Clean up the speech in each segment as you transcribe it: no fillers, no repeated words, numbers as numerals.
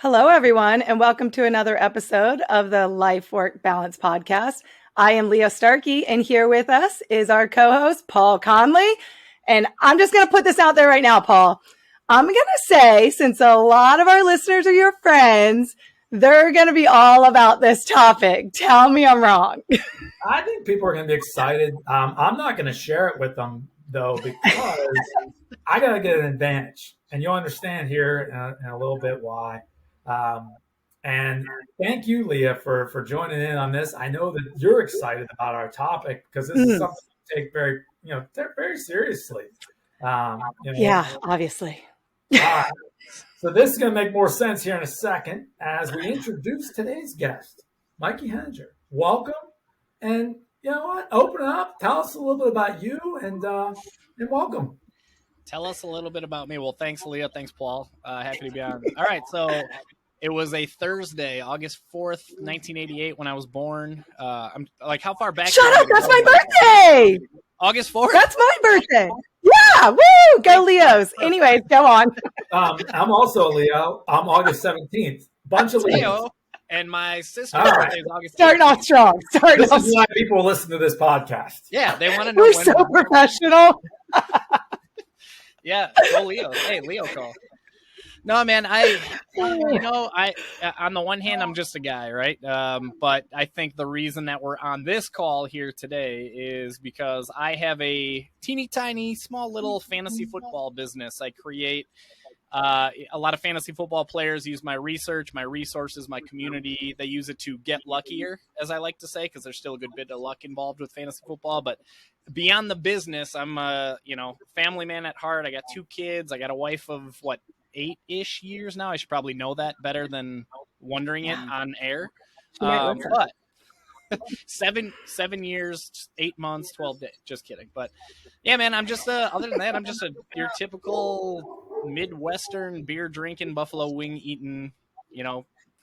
Hello, everyone, and welcome to another episode of the Life Work Balance Podcast. I am Leah Starkey, and here with us is our co-host, Paul Conley. And I'm just going to put this out there right now, Paul. I'm going to say, since a lot of our listeners are your friends, they're going to be all about this topic. Tell me I'm wrong. I think people are going to be excited. I'm not going to share it with them, though, because I got to get an advantage. And you'll understand here in a little bit why. And thank you, Leah, for joining in on this. I know that you're excited about our topic because this is something you take very seriously. Yeah, obviously. All right. So this is going to make more sense here in a second as we introduce today's guest, Mikey Henninger. Welcome. And you know what? Open it up. Tell us a little bit about you and welcome. Tell us a little bit about me. Well, thanks, Leah. Thanks, Paul. Happy to be on. All right. So it was a Thursday, August 4th, 1988, when I was born. I'm like, how far back? Shut up. That's my birthday. August 4th? That's my birthday. Yeah. Woo. Go Leos. Anyways, go on. I'm also a Leo. I'm August 17th. Bunch of Leos. And my sister's birthday is August 18th. Starting off strong. This is why people listen to this podcast. Yeah, they want to know. We're so professional. Yeah, go Leo. Hey, Leo call. No, man, I on the one hand, I'm just a guy, right? But I think the reason that we're on this call here today is because I have a teeny tiny, small little fantasy football business. I create a lot of fantasy football players use my research, my resources, my community. They use it to get luckier, as I like to say, because there's still a good bit of luck involved with fantasy football. But beyond the business, I'm a family man at heart. I got 2 kids. I got a wife of 8-ish years now. I should probably know that better than wondering it on air. But 7 years, 8 months, 12 days. Just kidding. But yeah, man, I'm just other than that, I'm just your typical Midwestern beer drinking, buffalo wing eating,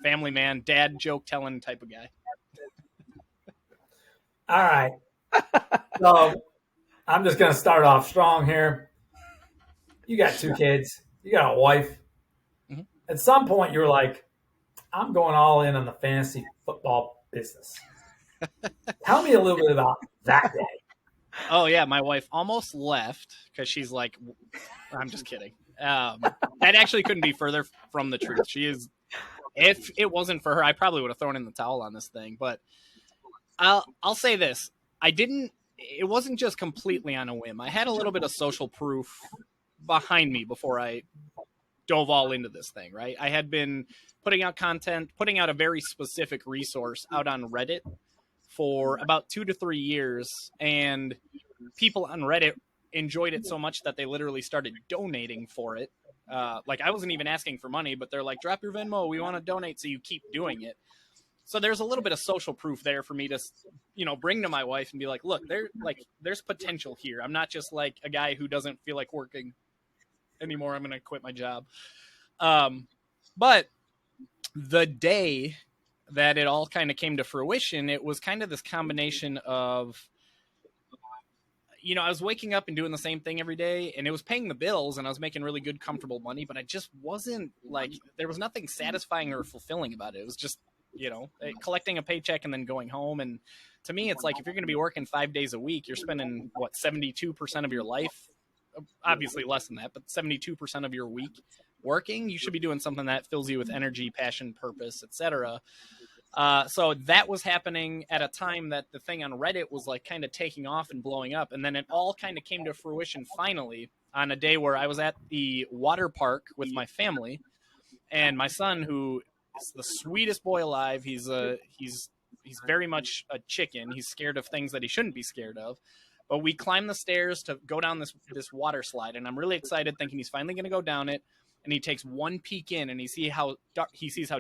family man, dad joke telling type of guy. All right. So I'm just going to start off strong here. You got 2 kids. You got a wife. Mm-hmm. At some point, you were like, I'm going all in on the fantasy football business. Tell me a little bit about that day. Oh, yeah. My wife almost left because she's like, I'm just kidding. That actually couldn't be further from the truth. She is, if it wasn't for her, I probably would have thrown in the towel on this thing. But I'll say this. It wasn't just completely on a whim. I had a little bit of social proof behind me before I dove all into this thing, right? I had been putting out content, putting out a very specific resource out on Reddit for about 2 to 3 years. And people on Reddit enjoyed it so much that they literally started donating for it. I wasn't even asking for money, but they're like, drop your Venmo. We want to donate. So you keep doing it. So there's a little bit of social proof there for me to, bring to my wife and be like, look, there's potential here. I'm not just like a guy who doesn't feel like working anymore. I'm going to quit my job. But the day that it all kind of came to fruition, it was kind of this combination of, I was waking up and doing the same thing every day, and it was paying the bills, and I was making really good, comfortable money, but I just wasn't there was nothing satisfying or fulfilling about it. It was just, collecting a paycheck and then going home. And to me, it's like, if you're going to be working 5 days a week, you're spending 72% of your life, obviously less than that, but 72% of your week working. You should be doing something that fills you with energy, passion, purpose, etc. So that was happening at a time that the thing on Reddit was kind of taking off and blowing up. And then it all kind of came to fruition finally on a day where I was at the water park with my family, and my son, who is the sweetest boy alive. He's very much a chicken. He's scared of things that he shouldn't be scared of. But we climbed the stairs to go down this water slide, and I'm really excited, thinking he's finally going to go down it. And he takes one peek in, and he sees how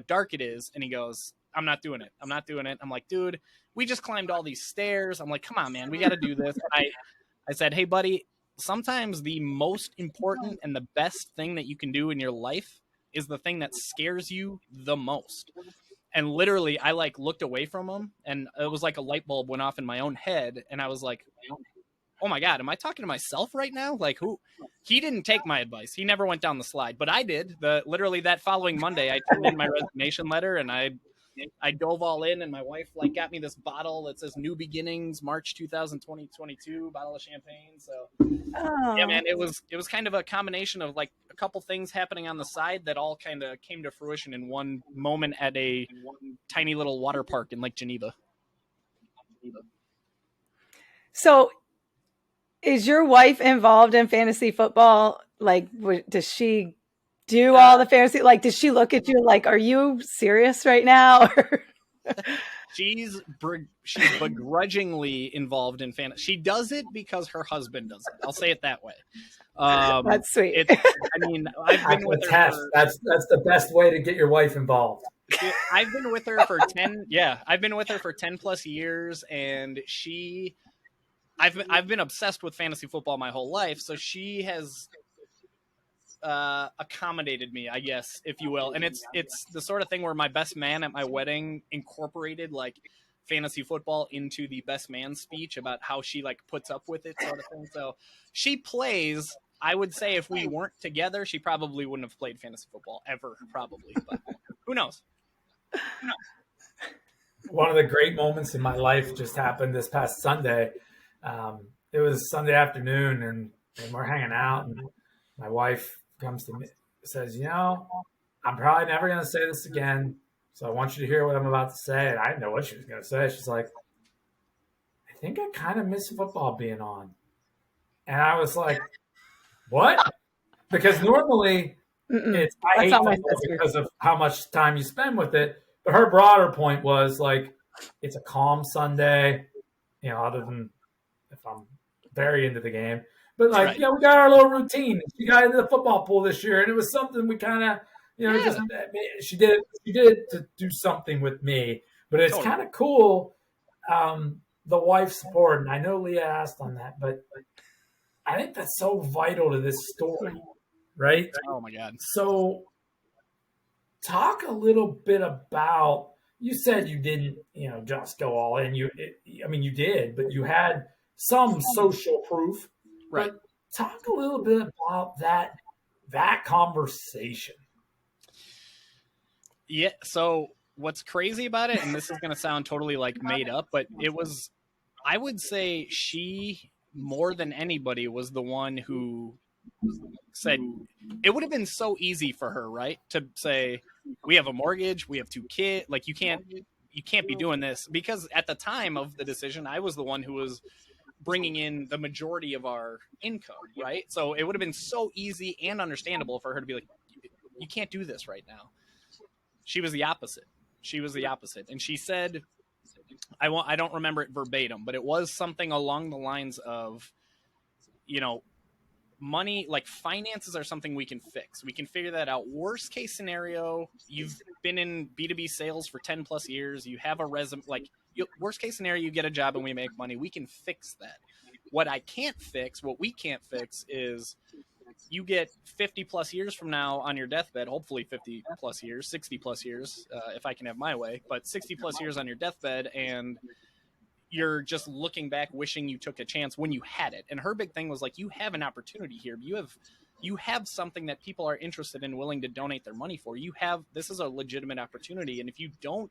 dark it is, and he goes, I'm not doing it. I'm not doing it. I'm like, dude, we just climbed all these stairs. I'm like, come on, man, we got to do this. I said, hey, buddy, sometimes the most important and the best thing that you can do in your life is the thing that scares you the most. And literally, I looked away from him, and it was like a light bulb went off in my own head, and I was like, oh my God, am I talking to myself right now? Like, who? He didn't take my advice. He never went down the slide, but I did. Literally that following Monday, I turned in my resignation letter, and I dove all in, and my wife like got me this bottle that says New Beginnings, March 2022, bottle of champagne. So yeah, man, it was kind of a combination of like a couple things happening on the side that all kind of came to fruition in one moment at a tiny little water park in Lake Geneva. So is your wife involved in fantasy football? Like, does she do all the fantasy? Like, does she look at you like, are you serious right now? She's begrudgingly involved in fantasy. She does it because her husband does it. I'll say it that way. That's sweet. I mean, I've been with her. That's the best way to get your wife involved. I've been with her for 10. Yeah, I've been with her for 10 plus years, and I've been obsessed with fantasy football my whole life. So she has accommodated me, I guess, if you will. And it's the sort of thing where my best man at my wedding incorporated like fantasy football into the best man speech about how she like puts up with it, sort of thing. So she plays. I would say if we weren't together, she probably wouldn't have played fantasy football ever, probably. But who knows? One of the great moments in my life just happened this past Sunday. It was Sunday afternoon, and we're hanging out, and my wife comes to me, says, I'm probably never going to say this again, so I want you to hear what I'm about to say. And I didn't know what she was going to say. She's like, I think I kind of miss football being on. And I was like, what? Because normally it's I hate football because of how much time you spend with it. But her broader point was like, it's a calm Sunday, other than if I'm very into the game. But like, right. We got our little routine. She got into the football pool this year, and it was something we kind of, just she did it to do something with me. But it's kind of cool, the wife support. And I know Leah asked on that, but I think that's so vital to this story, right? Oh my God. So talk a little bit about, you said you didn't, just go all in. You did, but you had some social proof. Right. But talk a little bit about that conversation. Yeah. So what's crazy about it, and this is going to sound totally like made up, but I would say she, more than anybody, was the one who said it would have been so easy for her, right? To say, we have a mortgage, we have 2 kids. Like you can't be doing this, because at the time of the decision, I was the one who was bringing in the majority of our income, right? So it would have been so easy and understandable for her to be like, you can't do this right now. She was the opposite. And she said, I don't remember it verbatim, but it was something along the lines of, money, like finances are something we can fix. We can figure that out. Worst case scenario, you've been in B2B sales for 10 plus years. You have a resume, worst case scenario, you get a job and we make money. We can fix that. What we can't fix is you get 50 plus years from now on your deathbed, hopefully 50 plus years, 60 plus years, if I can have my way, but 60 plus years on your deathbed, and you're just looking back wishing you took a chance when you had it. And her big thing was like, you have an opportunity here. You have something that people are interested in, willing to donate their money for. This is a legitimate opportunity. And if you don't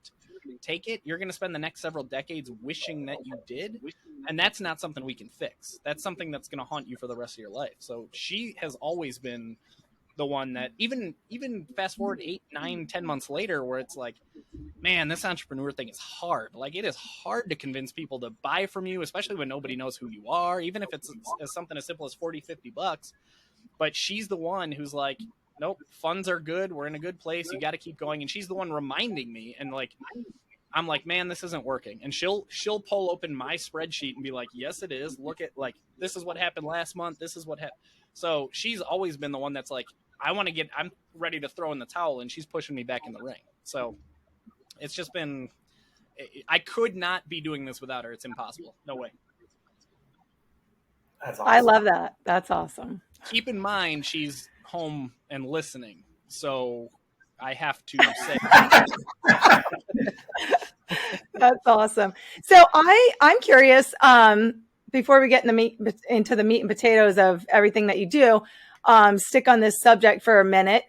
take it, you're going to spend the next several decades wishing that you did. And that's not something we can fix. That's something that's going to haunt you for the rest of your life. So she has always been the one that even fast forward 8, 9, 10 months later, where it's like, man, this entrepreneur thing is hard. Like, it is hard to convince people to buy from you, especially when nobody knows who you are, even if it's something as simple as 40, $50. But she's the one who's like, nope, funds are good. We're in a good place. You got to keep going. And she's the one reminding me. And like, I'm like, man, this isn't working. And she'll pull open my spreadsheet and be like, yes, it is. Look at, like, this is what happened last month. This is what happened. So she's always been the one that's like, I'm ready to throw in the towel, and she's pushing me back in the ring. So it's just been, I could not be doing this without her. It's impossible. No way. That's awesome. I love that. That's awesome. Keep in mind, she's home and listening. So I have to say. That's awesome. So I'm curious, before we get into the meat and potatoes of everything that you do, stick on this subject for a minute.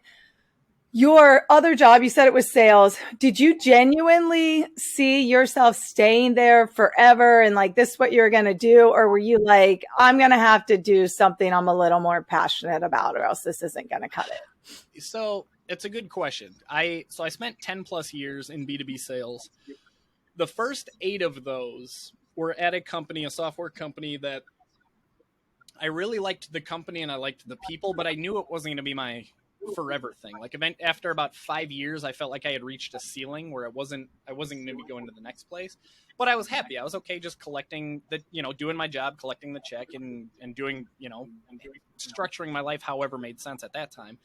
Your other job, you said it was sales. Did you genuinely see yourself staying there forever and like, this is what you're going to do? Or were you like, I'm going to have to do something I'm a little more passionate about, or else this isn't going to cut it? So it's a good question. I spent 10 plus years in B2B sales. The first 8 of those were at a company, a software company that I really liked the company and I liked the people, but I knew it wasn't going to be my forever thing. Like after about 5 years, I felt like I had reached a ceiling where I wasn't going to be going to the next place, but I was happy. I was okay just collecting doing my job, collecting the check and doing, structuring my life however made sense at that time.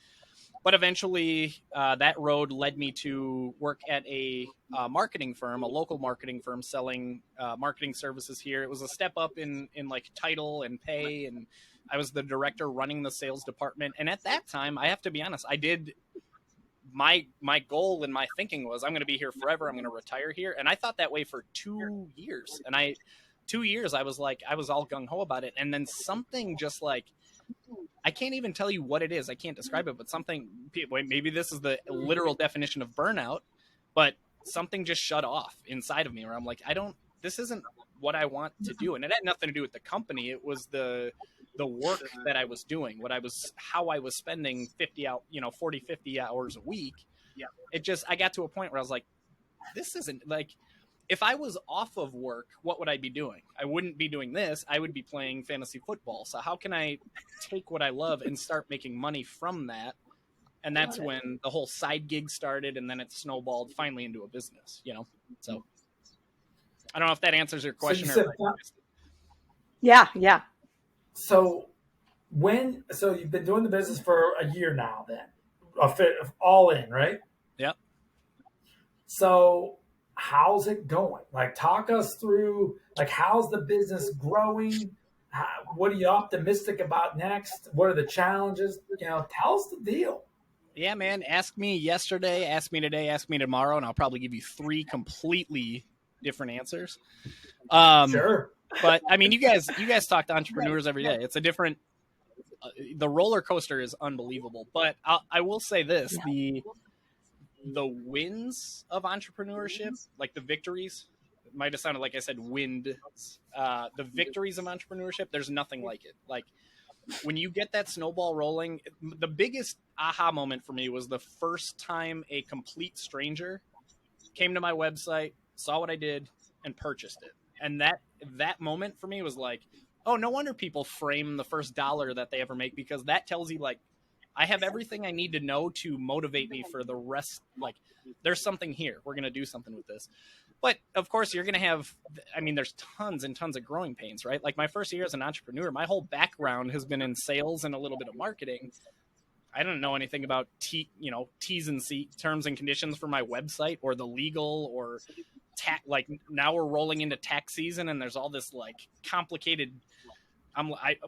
But eventually that road led me to work at a marketing firm, a local marketing firm selling marketing services here. It was a step up in like title and pay, and I was the director running the sales department. And at that time, I have to be honest, I did my goal and my thinking was I'm going to be here forever. I'm going to retire here. And I thought that way for 2 years. And 2 years, I was all gung ho about it. And then something just like, I can't even tell you what it is. I can't describe it, but something, maybe this is the literal definition of burnout, but something just shut off inside of me where I'm like, this isn't what I want to do. And it had nothing to do with the company. It was the work that I was doing, how I was spending 40, 50 hours a week. Yeah. I got to a point where I was like, this isn't like, if I was off of work, what would I be doing? I wouldn't be doing this. I would be playing fantasy football. So how can I take what I love and start making money from that? And that's when the whole side gig started, and then it snowballed finally into a business, So I don't know if that answers your question. Yeah. So you've been doing the business for a year now then, all in, right? Yep. So how's it going? Like, talk us through, like, how's the business growing? What are you optimistic about next? What are the challenges? Tell us the deal. Yeah, man. Ask me yesterday, ask me today, ask me tomorrow, and I'll probably give you 3 completely different answers. Sure. But I mean, you guys talk to entrepreneurs every day. It's a different, the roller coaster is unbelievable. But I will say this, the wins of entrepreneurship, like the victories, it might have sounded like I said the victories of entrepreneurship, there's nothing like it. Like when you get that snowball rolling, the biggest aha moment for me was the first time a complete stranger came to my website, saw what I did, and purchased it. And that moment for me was like, oh, no wonder people frame the first dollar that they ever make, because that tells you like, I have everything I need to know to motivate me for the rest. Like, there's something here. We're going to do something with this. But of course, you're going to have, there's tons and tons of growing pains, right? Like my first year as an entrepreneur, my whole background has been in sales and a little bit of marketing. I don't know anything about T's and C's, terms and conditions for my website, or the legal, or like now we're rolling into tax season and there's all this like complicated,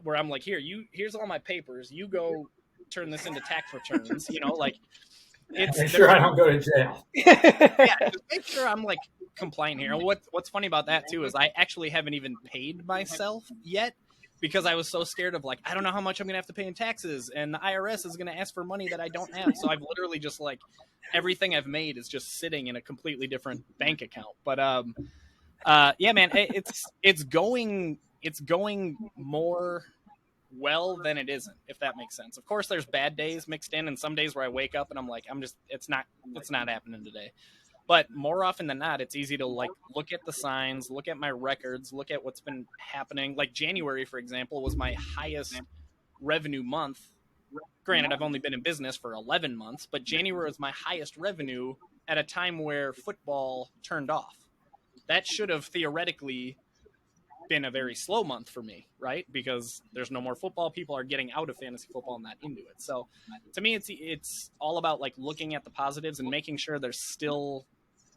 where I'm like, here's all my papers. You go turn this into tax returns, like make sure I don't go to jail. Yeah, just make sure I'm like compliant here. What's funny about that too is I actually haven't even paid myself yet, because I was so scared of like, I don't know how much I'm gonna have to pay in taxes, and the IRS is gonna ask for money that I don't have. So I've literally just like, everything I've made is just sitting in a completely different bank account. But yeah, man, it's going more well than it isn't, if that makes sense. Of course, there's bad days mixed in, and some days where I wake up and I'm like, it's not happening today. But more often than not, it's easy to like look at the signs, look at my records, look at what's been happening. Like January, for example, was my highest revenue month. Granted, I've only been in business for 11 months, but January was my highest revenue at a time where football turned off. That should have theoretically been a very slow month for me, right? Because there's no more football. People are getting out of fantasy football and not into it. So to me, it's all about like looking at the positives and making sure there's still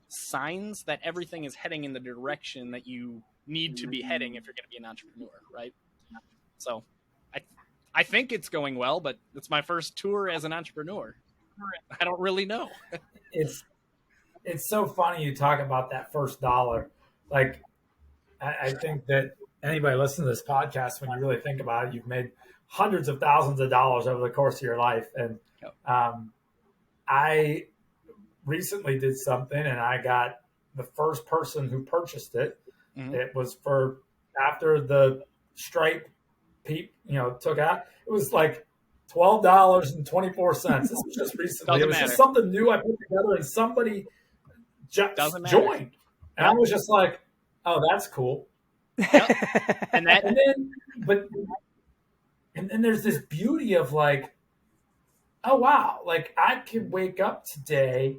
signs that everything is heading in the direction that you need to be heading if you're going to be an entrepreneur, right? So I think it's going well, but it's my first tour as an entrepreneur. I don't really know. It's so funny you talk about that first dollar. Like, I think that anybody listening to this podcast, when you really think about it, you've made hundreds of thousands of dollars over the course of your life. And I recently did something, and I got the first person who purchased it. Mm-hmm. It was for after the Stripe took out. It was like $12.24. This was just recently. It was just something new I put together, and somebody just joined. And I was just like, oh, that's cool. Yep. And then there's this beauty of like, oh wow, like I could wake up today.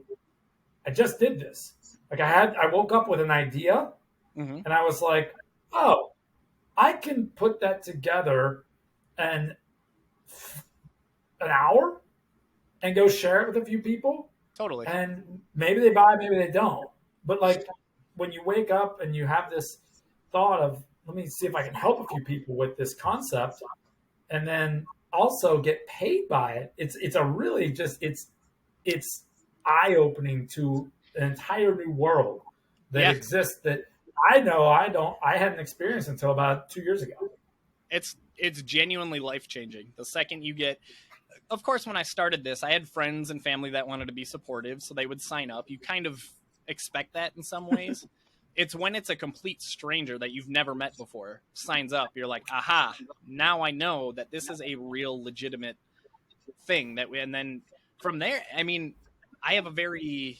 I just did this. Like I woke up with an idea, mm-hmm. and I was like, oh, I can put that together in an hour and go share it with a few people. Totally. And maybe they buy, maybe they don't. But like when you wake up and you have this thought of, let me see if I can help a few people with this concept, and then also get paid by it. It's a really just it's eye-opening to an entire new world that exists that I hadn't experienced until about 2 years ago. It's genuinely life-changing. The second you get, of course, when I started this, I had friends and family that wanted to be supportive, so they would sign up. You kind of expect that in some ways. It's when it's a complete stranger that you've never met before signs up. You're like, aha, now I know that this is a real legitimate thing and then from there, I mean, I have a very,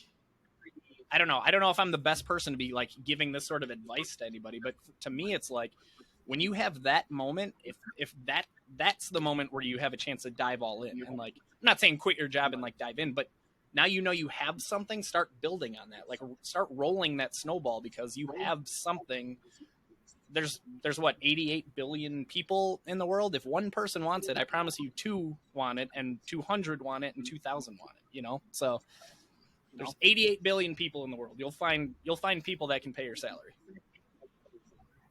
I don't know if I'm the best person to be like giving this sort of advice to anybody, but to me, it's like when you have that moment, if that's the moment where you have a chance to dive all in, and like, I'm not saying quit your job and like dive in, but now you have something, start building on that. Like start rolling that snowball because you have something. There's what, 88 billion people in the world. If one person wants it, I promise you 2 want it, and 200 want it, and 2,000 want it, So there's 88 billion people in the world. You'll find people that can pay your salary.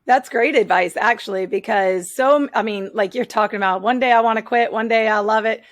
That's great advice, actually, because like you're talking about, one day I want to quit, one day I love it.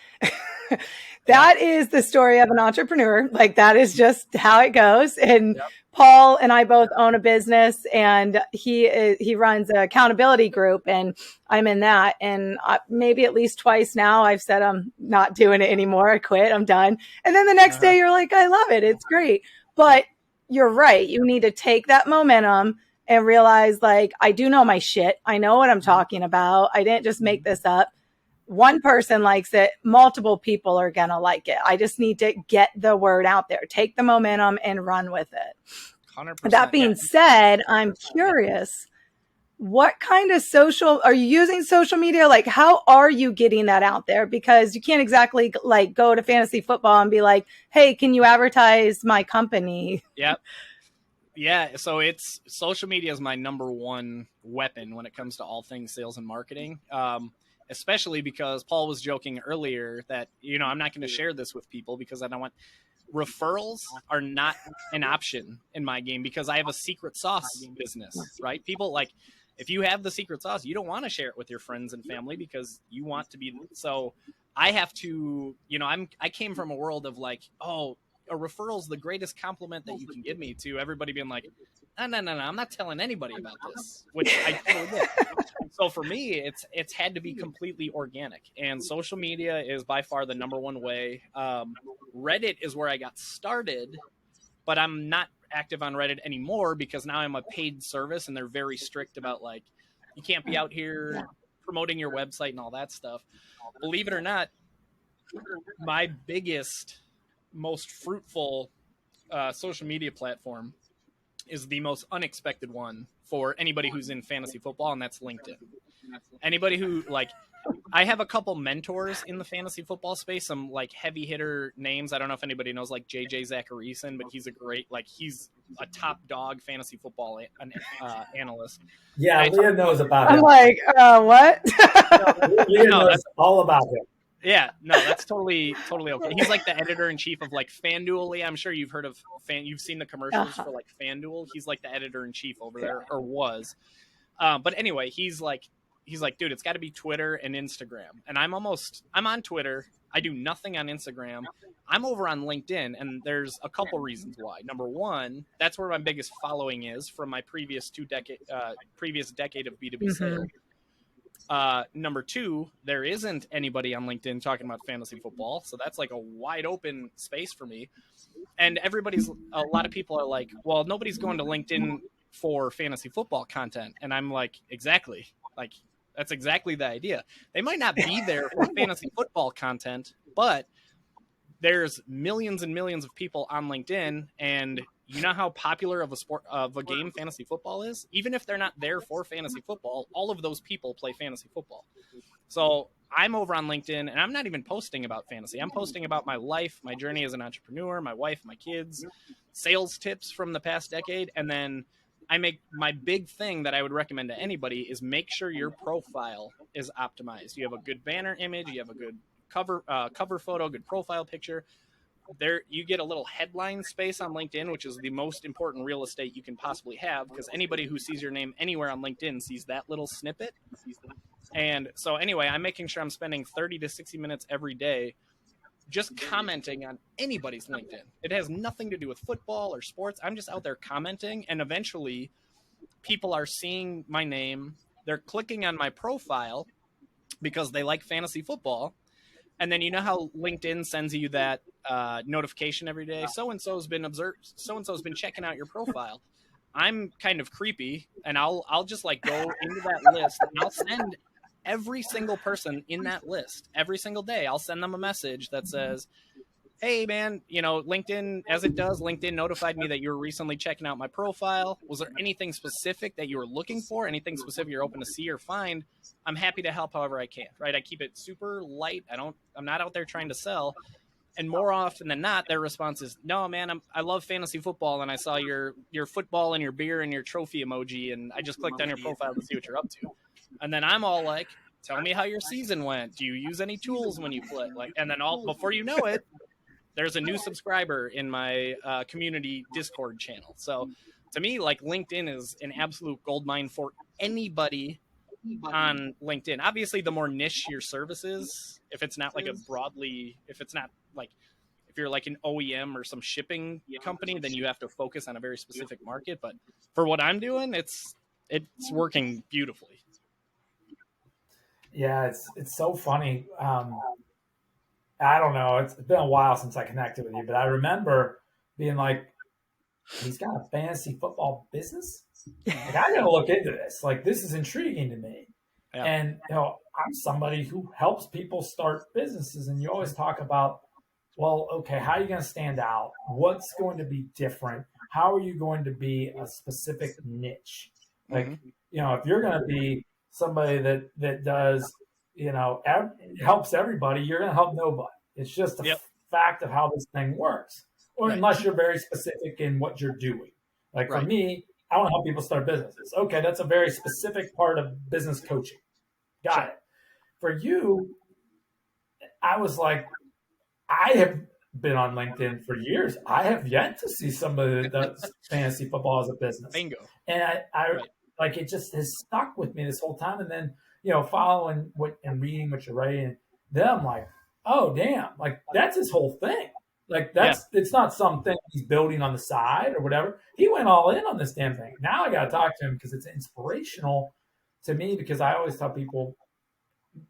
That is the story of an entrepreneur. Like that is just how it goes. And Paul and I both own a business, and he runs an accountability group, and I'm in that. And maybe at least twice now I've said I'm not doing it anymore. I quit. I'm done. And then the next day you're like, I love it. It's great. But you're right. You need to take that momentum and realize like, I do know my shit. I know what I'm talking about. I didn't just make this up. One person likes it, multiple people are going to like it. I just need to get the word out there, take the momentum and run with it. 100%. That being said, I'm curious, what kind of are you using social media? Like, how are you getting that out there? Because you can't exactly like go to fantasy football and be like, hey, can you advertise my company? Yep. Yeah. So social media is my number one weapon when it comes to all things sales and marketing. Especially because Paul was joking earlier that, I'm not going to share this with people because I don't want referrals are not an option in my game because I have a secret sauce business, right? People like, if you have the secret sauce, you don't want to share it with your friends and family because you want to be. So I have to, I came from a world of like, oh, a referral is the greatest compliment that you can give me, to everybody being like, no, I'm not telling anybody about this, which I totally did. So for me, it's had to be completely organic, and social media is by far the number one way. Reddit is where I got started, but I'm not active on Reddit anymore because now I'm a paid service, and they're very strict about like, you can't be out here promoting your website and all that stuff. Believe it or not, my biggest, most fruitful social media platform is the most unexpected one for anybody who's in fantasy football, and that's LinkedIn. Anybody who like, I have a couple mentors in the fantasy football space, some like heavy hitter names. I don't know if anybody knows like JJ Zacharyson, but he's he's a top dog fantasy football analyst. Yeah, Leah knows about him. I'm like, what? Leah knows all about him. Yeah, no, that's totally okay. He's like the editor-in-chief of like FanDuel. I'm sure you've heard of you've seen the commercials for like FanDuel. He's like the editor-in-chief over there, or was. But anyway, he's like, dude, it's got to be Twitter and Instagram. And I'm on Twitter. I do nothing on Instagram. I'm over on LinkedIn, and there's a couple reasons why. Number one, that's where my biggest following is from my previous decade of B2B sales. Number two, there isn't anybody on LinkedIn talking about fantasy football, so that's like a wide open space for me. And a lot of people are like, well, nobody's going to LinkedIn for fantasy football content. And I'm like, exactly. Like, that's exactly the idea. They might not be there for fantasy football content, but there's millions and millions of people on LinkedIn, and you know how popular of a game fantasy football is? Even if they're not there for fantasy football, all of those people play fantasy football. So I'm over on LinkedIn, and I'm not even posting about fantasy. I'm posting about my life, my journey as an entrepreneur, my wife, my kids, sales tips from the past decade. And then I make my big thing that I would recommend to anybody is make sure your profile is optimized. You have a good banner image, you have a good cover photo, good profile picture. There, you get a little headline space on LinkedIn, which is the most important real estate you can possibly have, because anybody who sees your name anywhere on LinkedIn sees that little snippet. And so anyway, I'm making sure I'm spending 30 to 60 minutes every day just commenting on anybody's LinkedIn. It has nothing to do with football or sports. I'm just out there commenting, and eventually people are seeing my name. They're clicking on my profile because they like fantasy football. And then you know how LinkedIn sends you that notification every day? So-and-so's been checking out your profile. I'm kind of creepy, and I'll just like go into that list, and I'll send every single person in that list every single day. I'll send them a message that says, hey man, LinkedIn, as it does, LinkedIn notified me that you were recently checking out my profile. Was there anything specific that you were looking for? Anything specific you're open to see or find? I'm happy to help however I can, right? I keep it super light. I'm not out there trying to sell. And more often than not, their response is, no, man, I love fantasy football, and I saw your football and your beer and your trophy emoji, and I just clicked on your profile to see what you're up to. And then I'm all like, tell me how your season went. Do you use any tools when you play? And then before you know it, there's a new subscriber in my community Discord channel. So to me, like, LinkedIn is an absolute goldmine for anybody on LinkedIn. Obviously, the more niche your service is, if it's not like if you're like an OEM or some shipping company, then you have to focus on a very specific market. But for what I'm doing, it's working beautifully. Yeah, it's so funny. I don't know. It's been a while since I connected with you, but I remember being like, he's got a fantasy football business? Like, I gotta look into this. Like, this is intriguing to me. Yeah. And I'm somebody who helps people start businesses, and you always talk about, well, okay, how are you going to stand out? What's going to be different? How are you going to be a specific niche? Like, if you're going to be somebody that does, helps everybody, you're going to help nobody. It's just a fact of how this thing works. Or unless you're very specific in what you're doing. Like for me, I want to help people start businesses. Okay, that's a very specific part of business coaching. Got it. For you, I was like, I have been on LinkedIn for years. I have yet to see somebody that does fantasy football as a business. Bingo. And I like, it just has stuck with me this whole time. And then, following what and reading what you're writing, then I'm like, oh damn, like that's his whole thing. Like it's not something he's building on the side or whatever. He went all in on this damn thing. Now I got to talk to him because it's inspirational to me, because I always tell people,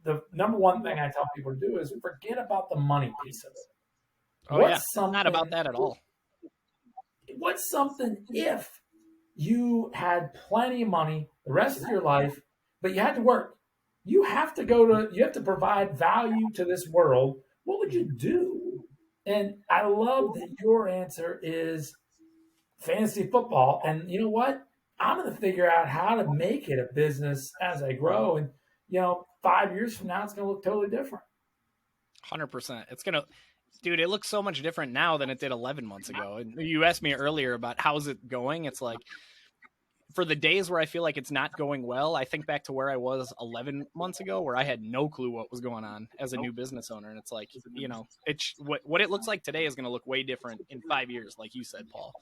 the number one thing I tell people to do is forget about the money piece of it. Not about that at all. What's something if you had plenty of money the rest of your life, but you had to work? You have to provide value to this world. What would you do? And I love that your answer is fantasy football. And you know what? I'm going to figure out how to make it a business as I grow. And, 5 years from now, it's going to look totally different. 100%. It's going to, dude, it looks so much different now than it did 11 months ago. And you asked me earlier about how's it going. It's like, for the days where I feel like it's not going well, I think back to where I was 11 months ago, where I had no clue what was going on as a new business owner. And it's like, it's what it looks like today is going to look way different in 5 years, like you said, Paul.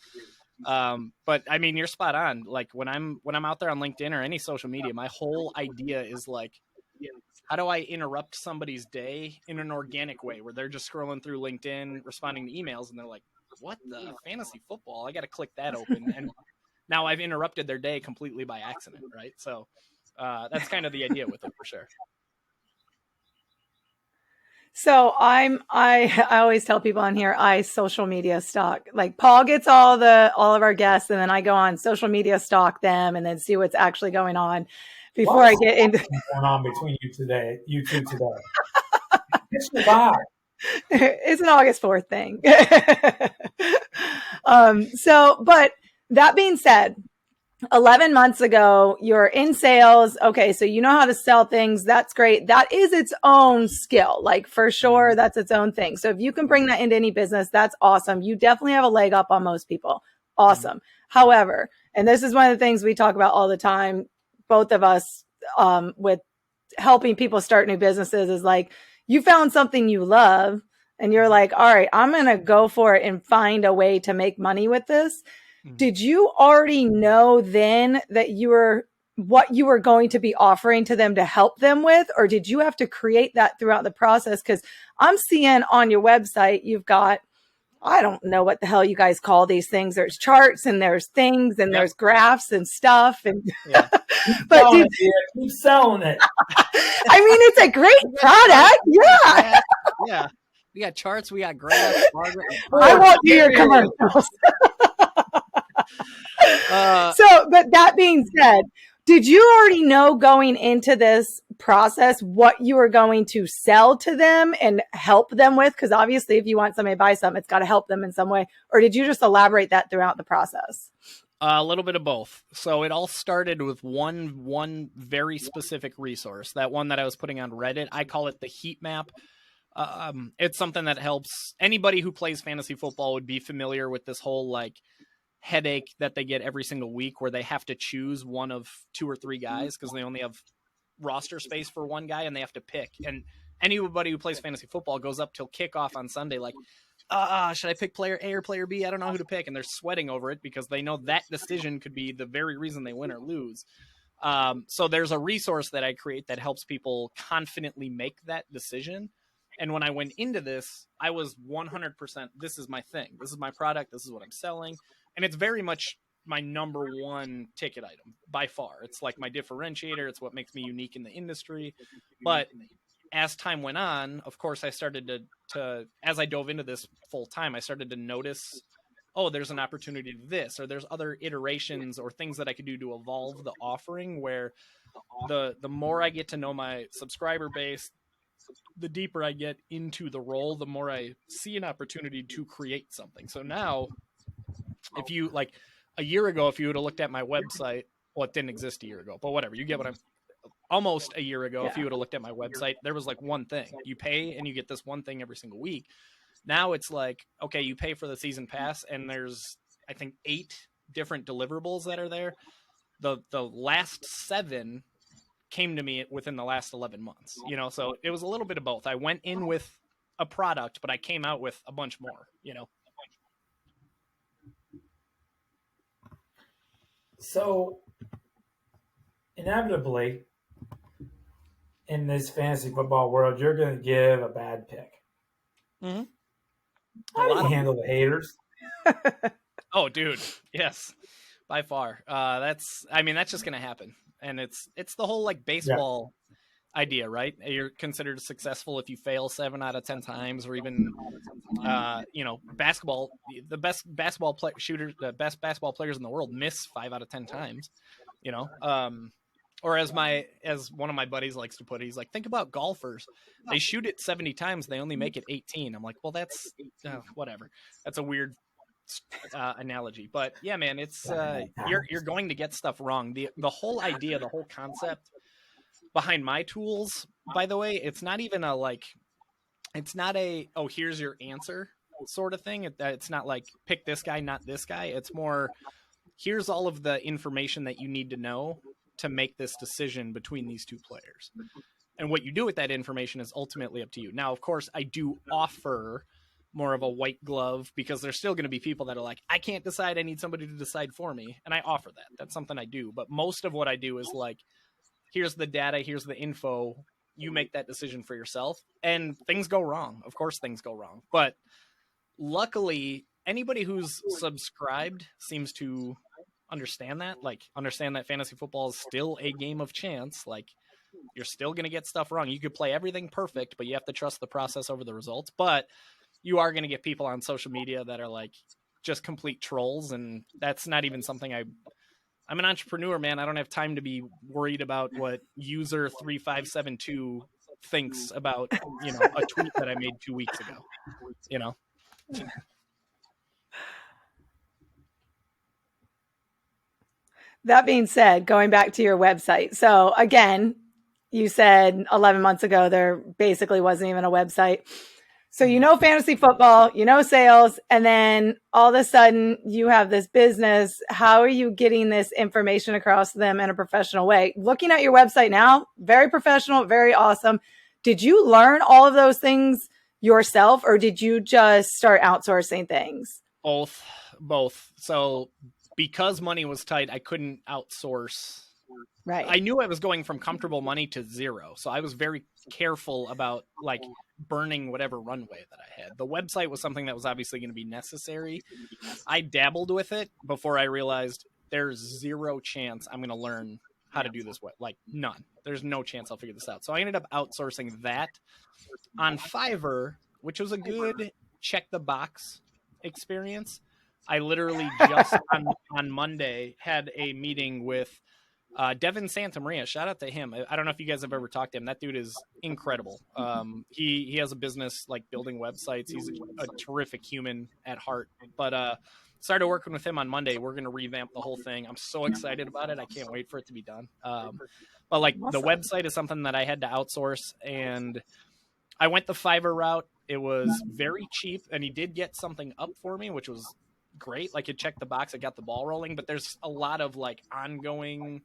But I mean, you're spot on. Like when I'm out there on LinkedIn or any social media, my whole idea is like, how do I interrupt somebody's day in an organic way where they're just scrolling through LinkedIn, responding to emails, and they're like, what the fantasy football? I got to click that open. And now I've interrupted their day completely by accident, right? So that's kind of the idea with it for sure. So I always tell people on here, I social media stalk. Like Paul gets all of our guests, and then I go on social media stalk them and then see what's actually going on before I get into going on between you two today. It's your vibe. It's an August 4th thing. But that being said, 11 months ago, you're in sales. Okay. So you know how to sell things. That's great. That is its own skill. Like for sure, that's its own thing. So if you can bring that into any business, that's awesome. You definitely have a leg up on most people. Awesome. However, and this is one of the things we talk about all the time, both of us, with helping people start new businesses, is like, you found something you love and you're like, all right, I'm going to go for it and find a way to make money with this. Did you already know then that what you were going to be offering to them to help them with, or did you have to create that throughout the process? Because I'm seeing on your website, you've got, I don't know what the hell you guys call these things. There's charts and there's things and there's graphs and stuff. And but keep selling it. I mean, it's a great product. Yeah. Yeah. We got charts. We got graphs. I won't do your commercials. But that being said, did you already know going into this process what you were going to sell to them and help them with? Because obviously, if you want somebody to buy something, it's got to help them in some way. Or did you just elaborate that throughout the process? A little bit of both. So it all started with one very specific resource. That one that I was putting on Reddit. I call it the heat map. It's something that helps anybody who plays fantasy football would be familiar with this whole like headache that they get every single week where they have to choose one of 2 or 3 guys because they only have roster space for one guy and they have to pick. And anybody who plays fantasy football goes up till kickoff on Sunday like, should I pick player A or player B? I don't know who to pick. And they're sweating over it because they know that decision could be the very reason they win or lose. So there's a resource that I create that helps people confidently make that decision. And when I went into this, I was 100%, this is my thing. This is my product. This is what I'm selling. And it's very much my number one ticket item by far. It's like my differentiator. It's what makes me unique in the industry. But as time went on, of course, I started to as I dove into this full time, I started to notice, there's an opportunity to this, or there's other iterations or things that I could do to evolve the offering where the more I get to know my subscriber base, the deeper I get into the role, the more I see an opportunity to create something. So now, if you like a year ago, if you would have looked at my website, well, it didn't exist a year ago, but whatever, you get what I'm almost a year ago. If you would have looked at my website, there was like one thing you pay and you get this one thing every single week. Now it's like, okay, you pay for the season pass and there's, I think 8 different deliverables that are there. The last 7 came to me within the last 11 months, so it was a little bit of both. I went in with a product, but I came out with a bunch more, So inevitably in this fantasy football world, you're going to give a bad pick. Mm-hmm. How do you handle the haters? Oh, dude. Yes, by far. That's just going to happen. And it's the whole like baseball idea, right? You're considered successful if you fail 7 out of 10 times, or even, basketball. The best basketball the best basketball players in the world miss 5 out of 10 times. Or as one of my buddies likes to put it, he's like, think about golfers. They shoot it 70 times, they only make it 18. I'm like, well, that's whatever. That's a weird analogy, but yeah, man, it's you're going to get stuff wrong. The whole idea, the whole concept behind my tools, by the way, it's not even it's not here's your answer sort of thing. It's not like pick this guy, not this guy. It's more, here's all of the information that you need to know to make this decision between these 2 players. And what you do with that information is ultimately up to you. Now, of course, I do offer more of a white glove because there's still going to be people that are like, I can't decide. I need somebody to decide for me. And I offer that. That's something I do. But most of what I do is like, here's the data, here's the info. You make that decision for yourself. And things go wrong. Of course, things go wrong. But luckily, anybody who's subscribed seems to understand that. Like, understand that fantasy football is still a game of chance. Like, you're still going to get stuff wrong. You could play everything perfect, but you have to trust the process over the results. But you are going to get people on social media that are like just complete trolls. And that's not even something I'm an entrepreneur, man. I don't have time to be worried about what user 3572 thinks about, a tweet that I made 2 weeks ago, That being said, going back to your website. So again, you said 11 months ago, there basically wasn't even a website. So, fantasy football, sales, and then all of a sudden you have this business. How are you getting this information across to them in a professional way? Looking at your website now, very professional, very awesome. Did you learn all of those things yourself, or did you just start outsourcing things? Both. So because money was tight, I couldn't outsource. Right. I knew I was going from comfortable money to zero. So I was very careful about like burning whatever runway that I had. The website was something that was obviously going to be necessary. I dabbled with it before I realized there's zero chance I'm going to learn how to do this way. Like none. There's no chance I'll figure this out. So I ended up outsourcing that on Fiverr, which was a good check the box experience. I literally just on Monday had a meeting with Devin Santamaria. Shout out to him. I don't know if you guys have ever talked to him. That dude is incredible. He has a business like building websites. He's a terrific human at heart. But started working with him on Monday. We're going to revamp the whole thing. I'm so excited about it. I can't wait for it to be done. But like the website is something that I had to outsource, and I went the Fiverr route. It was very cheap, and he did get something up for me, which was great. Like it checked the box. It got the ball rolling, but there's a lot of like ongoing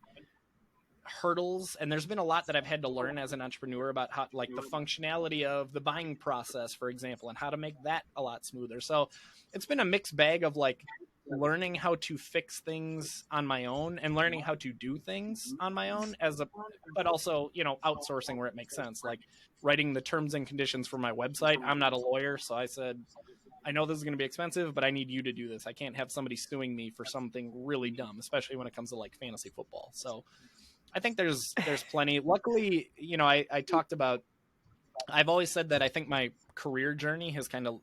hurdles, and there's been a lot that I've had to learn as an entrepreneur about how like the functionality of the buying process, for example, and how to make that a lot smoother. So it's been a mixed bag of like learning how to fix things on my own and learning how to do things on my own but also, outsourcing where it makes sense, like writing the terms and conditions for my website. I'm not a lawyer, so I said, I know this is going to be expensive, but I need you to do this. I can't have somebody suing me for something really dumb, especially when it comes to like fantasy football. So I think there's plenty. Luckily, I talked about, I've always said that I think my career journey has kind of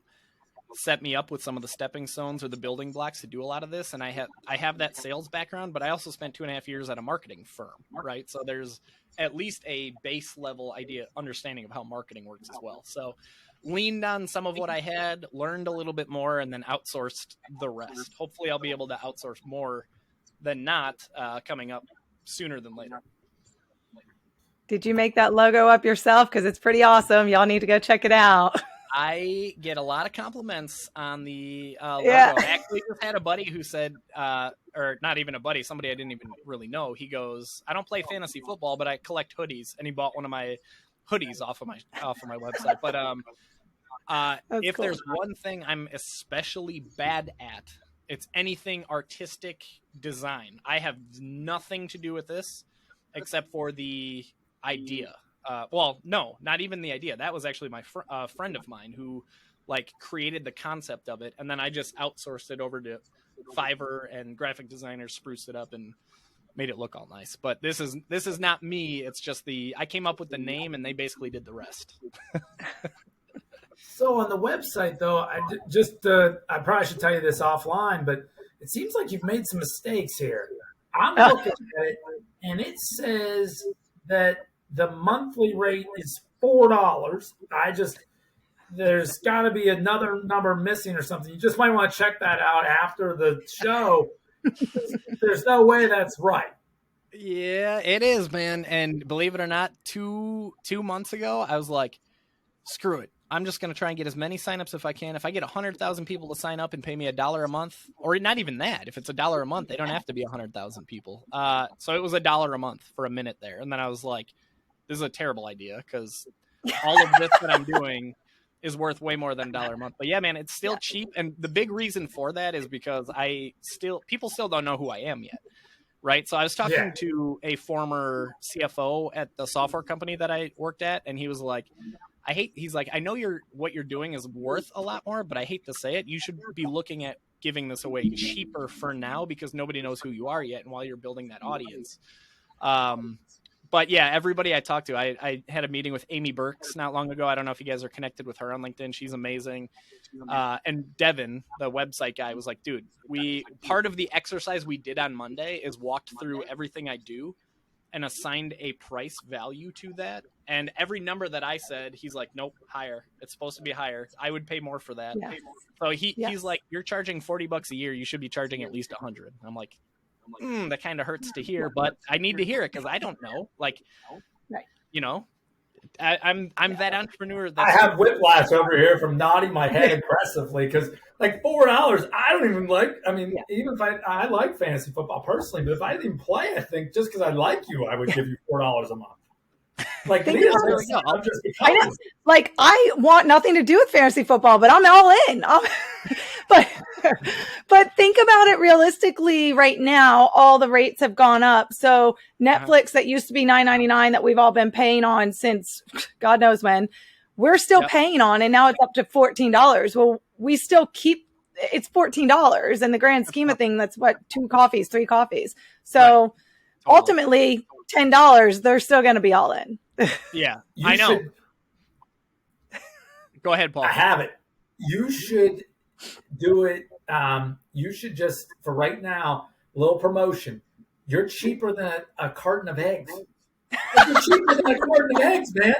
set me up with some of the stepping stones or the building blocks to do a lot of this. And I have that sales background, but I also spent 2.5 years at a marketing firm, right? So there's at least a base level understanding of how marketing works as well. So leaned on some of what I had, learned a little bit more, and then outsourced the rest. Hopefully I'll be able to outsource more than not coming up sooner than later. Did you make that logo up yourself? Because it's pretty awesome. Y'all need to go check it out. I get a lot of compliments on the logo. Yeah. I actually just had a buddy who said, or not even a buddy, somebody I didn't even really know. He goes, I don't play fantasy football, but I collect hoodies. And he bought one of my hoodies off of my website. But if cool. There's one thing I'm especially bad at, it's anything artistic design. I have nothing to do with this except for the idea. Well, no, not even the idea. That was actually my friend of mine who like created the concept of it. And then I just outsourced it over to Fiverr, and graphic designers spruced it up and made it look all nice. But this is not me. It's just I came up with the name and they basically did the rest. So on the website, though, I probably should tell you this offline, but it seems like you've made some mistakes here. I'm looking at it, and it says that the monthly rate is $4. There's got to be another number missing or something. You just might want to check that out after the show. There's no way that's right. Yeah, it is, man. And believe it or not, two months ago, I was like, screw it. I'm just going to try and get as many signups if I can. If I get 100,000 people to sign up and pay me $1 a month, or not even that, if it's $1 a month, they don't have to be 100,000 people. So it was $1 a month for a minute there. And then I was like, this is a terrible idea because all of this that I'm doing is worth way more than $1 a month. But yeah, man, it's still cheap. And the big reason for that is because people still don't know who I am yet. right? So I was talking Yeah. to a former CFO at the software company that I worked at, and he was like, he's like, I know what you're doing is worth a lot more, but I hate to say it. You should be looking at giving this away cheaper for now because nobody knows who you are yet. And while you're building that audience. But yeah, everybody I talked to, I had a meeting with Amy Burks not long ago. I don't know if you guys are connected with her on LinkedIn. She's amazing. And Devin, the website guy, was like, dude, part of the exercise we did on Monday is walked through everything I do and assigned a price value to that. And every number that I said, he's like, nope, higher. It's supposed to be higher. I would pay more for that. Yeah. So he's like, you're charging $40 a year. You should be charging at least 100. I'm like, that kind of hurts to hear, but I need to hear it because I don't know. Like, right. You know, I'm that entrepreneur. I have whiplash over here from nodding my head aggressively because like $4, I don't even like. I mean, even if I like fantasy football personally, but if I didn't even play, I think just because I like you, I would give you $4 a month. Like, I want nothing to do with fantasy football, but I'm all in. But think about it realistically right now, all the rates have gone up. So Netflix that used to be $9.99 that we've all been paying on since God knows when, we're still paying on, and now it's up to $14. Well, we still keep it's $14 in the grand scheme of things. That's what, 2 coffees, 3 coffees. So ultimately $10, they're still going to be all in. Yeah, I know. Go ahead, Paul. I have it. You should do it. You should just, for right now, little promotion. You're cheaper than a carton of eggs. You're cheaper than a carton of eggs, man.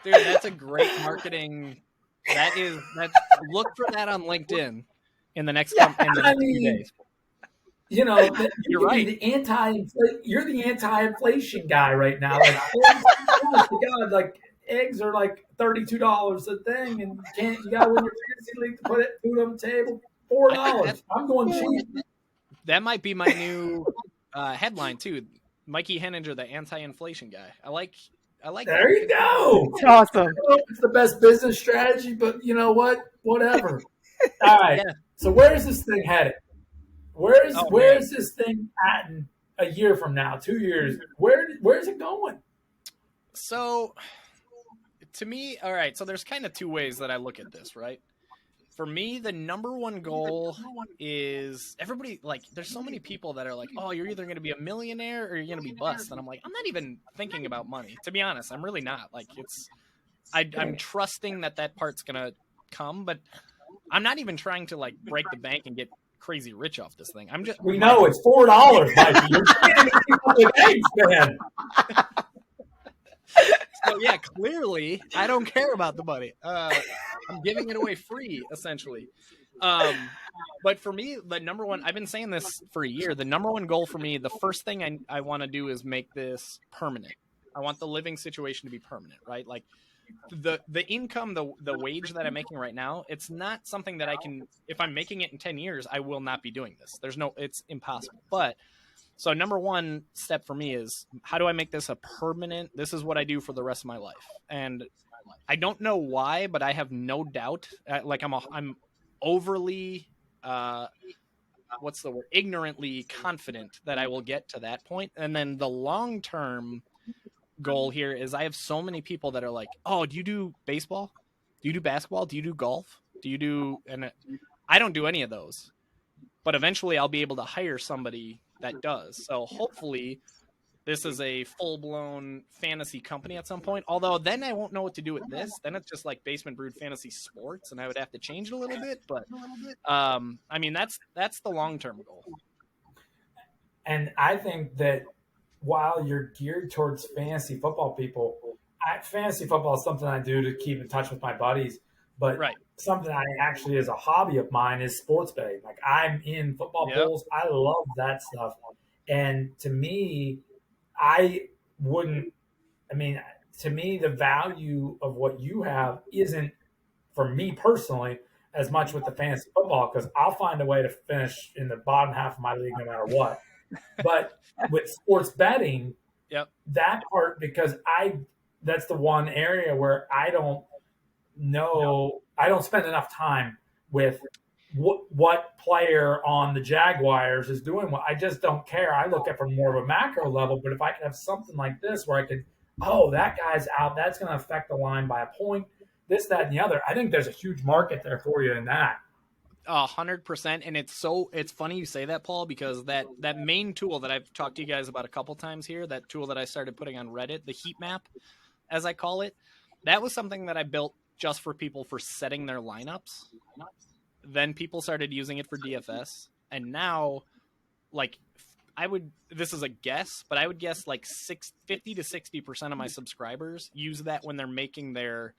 Dude, that's a great marketing. Look for that on LinkedIn in the next few days. You know, you're right. You're the anti-inflation guy right now. Like, God, like eggs are like $32 a thing, and you got to win your fantasy league to put food on the table. $4. I'm going cheap. That might be my new headline too. Mikey Henninger, the anti-inflation guy. I like. There you go. It's awesome. It's the best business strategy, but you know what? Whatever. All right. Yeah. So where's this thing headed? Where's this thing at in a year from now, 2 years? Where's it going? So, to me, all right. So there's kind of 2 ways that I look at this, right? For me, the number one goal is everybody, like, there's so many people that are like, oh, you're either going to be a millionaire or you're going to be bust. And I'm like, I'm not even thinking about money. To be honest, I'm really not. Like, I'm trusting that part's going to come, but I'm not even trying to, like, break the bank and get crazy rich off this thing. We know it's $4, Mikey. You're getting people with eggs, man. So yeah, clearly I don't care about the money. I'm giving it away free, essentially. But for me, the number one, I've been saying this for a year, the number one goal for me, the first thing I want to do is make this permanent. I want the living situation to be permanent, right? Like the income, the wage that I'm making right now, it's not something that I can, if I'm making it in 10 years, I will not be doing this. It's impossible. But so number one step for me is, how do I make this a permanent, this is what I do for the rest of my life. And I don't know why, but I have no doubt, like I'm overly, ignorantly confident that I will get to that point. And then the long-term goal here is I have so many people that are like, oh, do you do baseball? Do you do basketball? Do you do golf? And I don't do any of those, but eventually I'll be able to hire somebody that does. So hopefully this is a full-blown fantasy company at some point. Although then I won't know what to do with this. Then it's just like Basement Brewed Fantasy Sports, and I would have to change it a little bit. But I mean, that's the long-term goal. And I think that while you're geared towards fantasy football people, fantasy football is something I do to keep in touch with my buddies. But something I actually, as a hobby of mine, is sports betting. Like, I'm in football pools. I love that stuff. And to me, to me, the value of what you have isn't, for me personally, as much with the fantasy football, because I'll find a way to finish in the bottom half of my league no matter what. But with sports betting, that part, because that's the one area where I don't spend enough time with what player on the Jaguars is doing what. I just don't care. I look at it from more of a macro level. But if I could have something like this where I could, that guy's out, that's going to affect the line by a point, this, that, and the other. I think there's a huge market there for you in that. 100%. And it's funny you say that, Paul, because that main tool that I've talked to you guys about a couple times here, that tool that I started putting on Reddit, the heat map, as I call it, that was something that I built just for people for setting their lineups. Then people started using it for DFS. And now, like, this is a guess, but I would guess like 50 to 60% of my subscribers use that when they're making their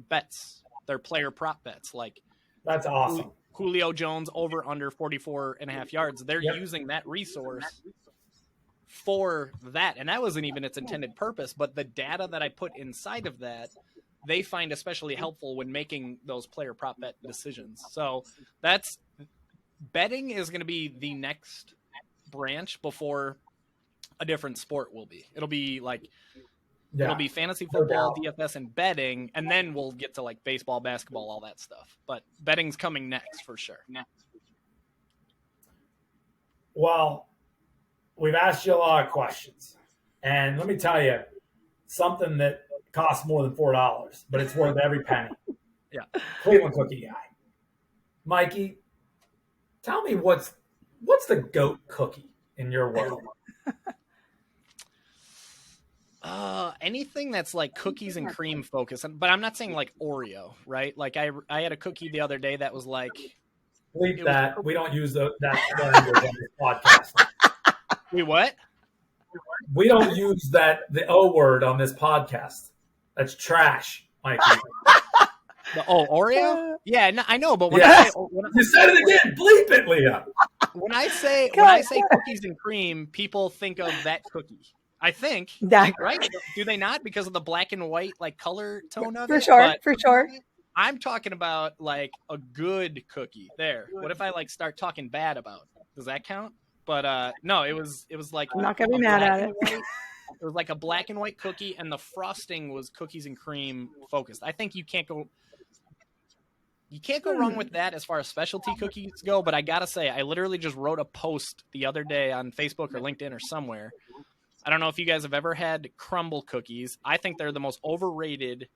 bets, their player prop bets. Like, that's awesome. Julio Jones over under 44.5 yards. They're using that resource for that. And that wasn't even its intended purpose, but the data that I put inside of that, they find especially helpful when making those player prop bet decisions. So betting is going to be the next branch before a different sport will be. It'll be like, it'll be fantasy football, DFS, and betting, and then we'll get to like baseball, basketball, all that stuff. But betting's coming next for sure. Well, we've asked you a lot of questions, and let me tell you something that costs more than $4, but it's worth every penny. Yeah, Cleveland cookie guy, Mikey. Tell me what's the GOAT cookie in your world? Anything that's like cookies and cream focused, but I'm not saying like Oreo, right? Like I had a cookie the other day that was like, bleep that. We don't use that language on this podcast. We what? We don't use the O word on this podcast. That's trash, Mikey. Oreo? Yeah, no, I know, but when you said it again. Bleep it, Leah. When I say cookies and cream, people think of that cookie. I think, right? Do they not? Because of the black and white like color tone of it? For sure. I'm talking about like a good cookie. There. What if I like start talking bad about? Does that count? But no, it was like, I'm not gonna be mad at it. It was like a black and white cookie, and the frosting was cookies and cream focused. I think you can't go wrong with that as far as specialty cookies go. But I gotta say, I literally just wrote a post the other day on Facebook or LinkedIn or somewhere. I don't know if you guys have ever had crumble cookies. I think they're the most overrated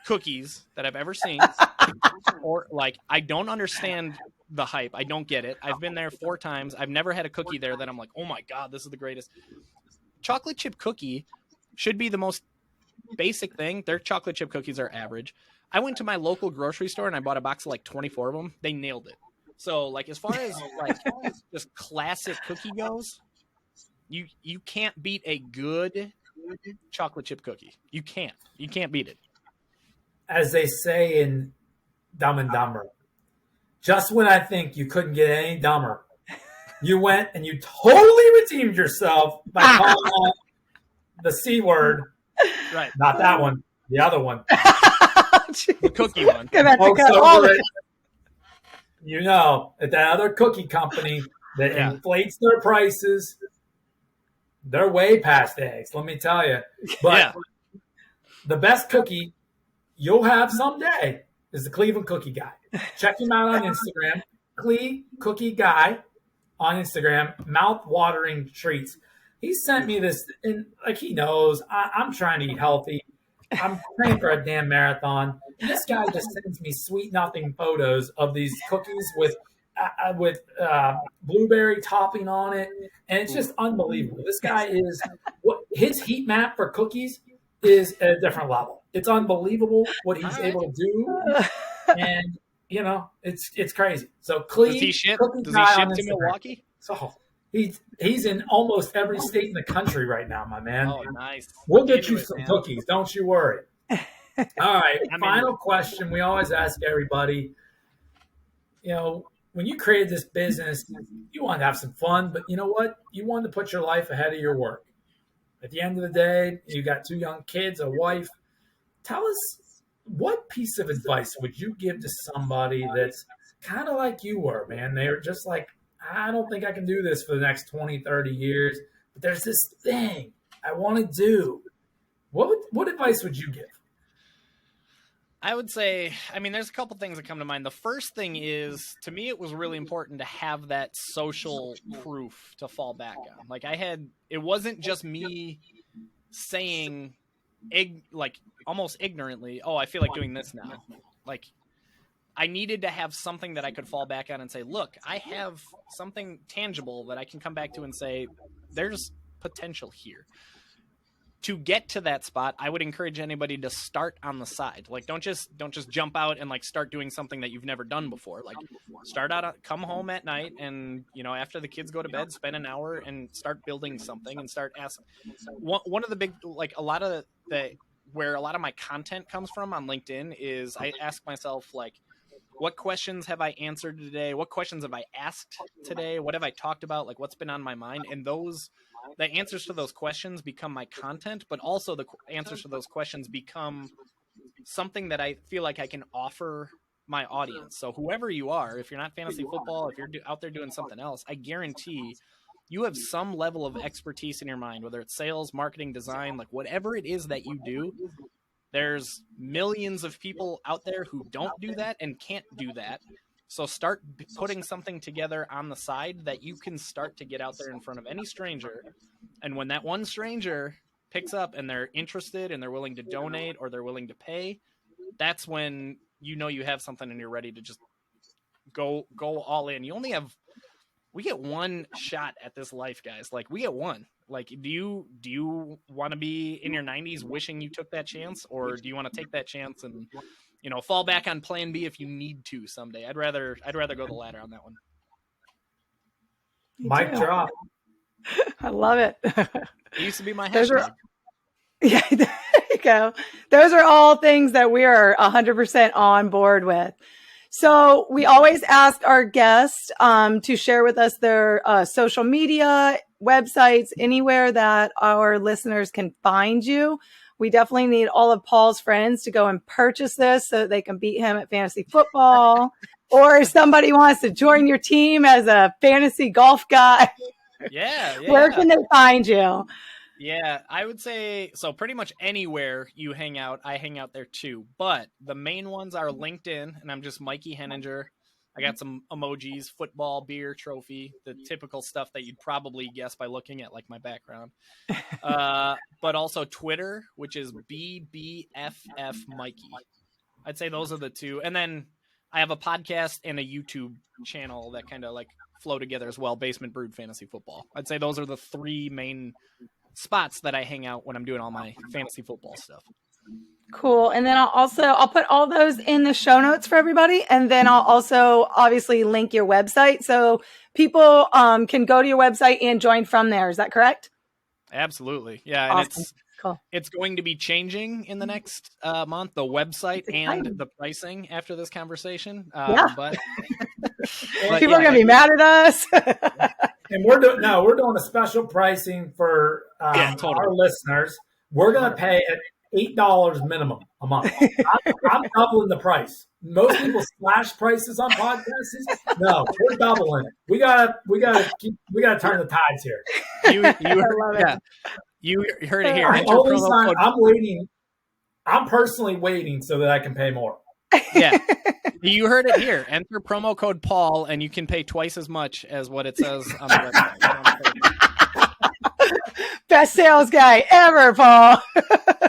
cookies that I've ever seen. Or like, I don't understand the hype. I don't get it. I've been there 4 times. I've never had a cookie there that I'm like, oh my God, this is the greatest. Chocolate chip cookie should be the most basic thing. Their chocolate chip cookies are average. I went to my local grocery store and I bought a box of like 24 of them. They nailed it. So like, as far as like just classic cookie goes, you can't beat a good chocolate chip cookie. You can't beat it. As they say in Dumb and Dumber, just when I think you couldn't get any dumber, you went and you totally redeemed yourself by calling out the C word. Right. Not that one. The other one. The cookie one. You know, at that other cookie company that inflates their prices, they're way past eggs, let me tell you. But the best cookie you'll have someday is the Cleveland Cookie Guy. Check him out on Instagram. Clee Cookie Guy on Instagram. Mouth-watering treats. He sent me this, and like he knows, I'm trying to eat healthy. I'm praying for a damn marathon. And this guy just sends me sweet nothing photos of these cookies with blueberry topping on it, and it's just unbelievable. This guy is his heat map for cookies is at a different level. It's unbelievable what he's able to do, and you know it's crazy. So Clee, does he ship to Milwaukee? So he's in almost every state in the country right now, my man. Oh, nice. We'll get you some cookies. Don't you worry. All right. Final question. We always ask everybody, you know, when you created this business, you wanted to have some fun, but you know what? You wanted to put your life ahead of your work. At the end of the day, you got 2 young kids, a wife. Tell us, what piece of advice would you give to somebody that's kind of like you were, man? They're just like, I don't think I can do this for the next 20, 30 years, but there's this thing I want to do. What advice would you give? I would say, I mean, there's a couple things that come to mind. The first thing is, to me, it was really important to have that social proof to fall back on. Like it wasn't just me saying, like almost ignorantly, oh, I feel like doing this now. Like I needed to have something that I could fall back on and say, look, I have something tangible that I can come back to and say, there's potential here. To get to that spot, I would encourage anybody to start on the side. Like, don't just jump out and like start doing something that you've never done before. Like, start out, come home at night, and after the kids go to bed, spend an hour and start building something and start asking. One of the big, like, a lot of where a lot of my content comes from on LinkedIn is I ask myself, like, what questions have I answered today? What questions have I asked today? What have I talked about? Like, what's been on my mind? And the answers to those questions become my content, but also the answers to those questions become something that I feel like I can offer my audience. So whoever you are, if you're not fantasy football, if you're out there doing something else, I guarantee you have some level of expertise in your mind, whether it's sales, marketing, design, like whatever it is that you do. There's millions of people out there who don't do that and can't do that. So start putting something together on the side that you can start to get out there in front of any stranger. And when that one stranger picks up and they're interested and they're willing to donate or they're willing to pay, that's when you have something and you're ready to just go all in. We get one shot at this life, guys. Like, we get one. Like, do you want to be in your 90s wishing you took that chance, or do you want to take that chance and fall back on plan B if you need to someday? I'd rather go the latter on that one. Mic drop. I love it. It used to be my hashtag. Yeah, there you go. Those are all things that we are 100% on board with. So we always ask our guests to share with us their social media, websites, anywhere that our listeners can find you. We definitely need all of Paul's friends to go and purchase this so that they can beat him at fantasy football. Or if somebody wants to join your team as a fantasy golf guy, where can they find you? Yeah, I would say, so pretty much anywhere you hang out, I hang out there too. But the main ones are LinkedIn, and I'm just Mikey Henninger. I got some emojis, football, beer, trophy, the typical stuff that you'd probably guess by looking at like my background. But also Twitter, which is BBFF Mikey. I'd say those are the two. And then I have a podcast and a YouTube channel that kind of like flow together as well, Basement Brewed Fantasy Football. I'd say those are the three main spots that I hang out when I'm doing all my fantasy football stuff. Cool. And then I'll put all those in the show notes for everybody. And then I'll also obviously link your website so people can go to your website and join from there. Is that correct? Absolutely. Yeah. Awesome. And Cool. It's going to be changing in the next month, the website and the pricing after this conversation. But people are going to be mad at us. And we're doing a special pricing for totally. Our listeners. We're going to pay at $8 minimum a month. I'm doubling the price. Most people slash prices on podcasts. No, we're doubling it. We gotta turn the tides here. You heard it here. I'm waiting. I'm personally waiting so that I can pay more. Yeah. You heard it here. Enter promo code Paul and you can pay twice as much as what it says on the website. Best sales guy ever, Paul.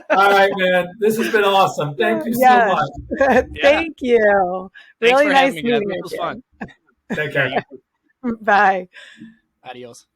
All right, man. This has been awesome. Thank you so much. Thank you. Thanks really nice meeting you. It was fun. Take care. Bye. Adios.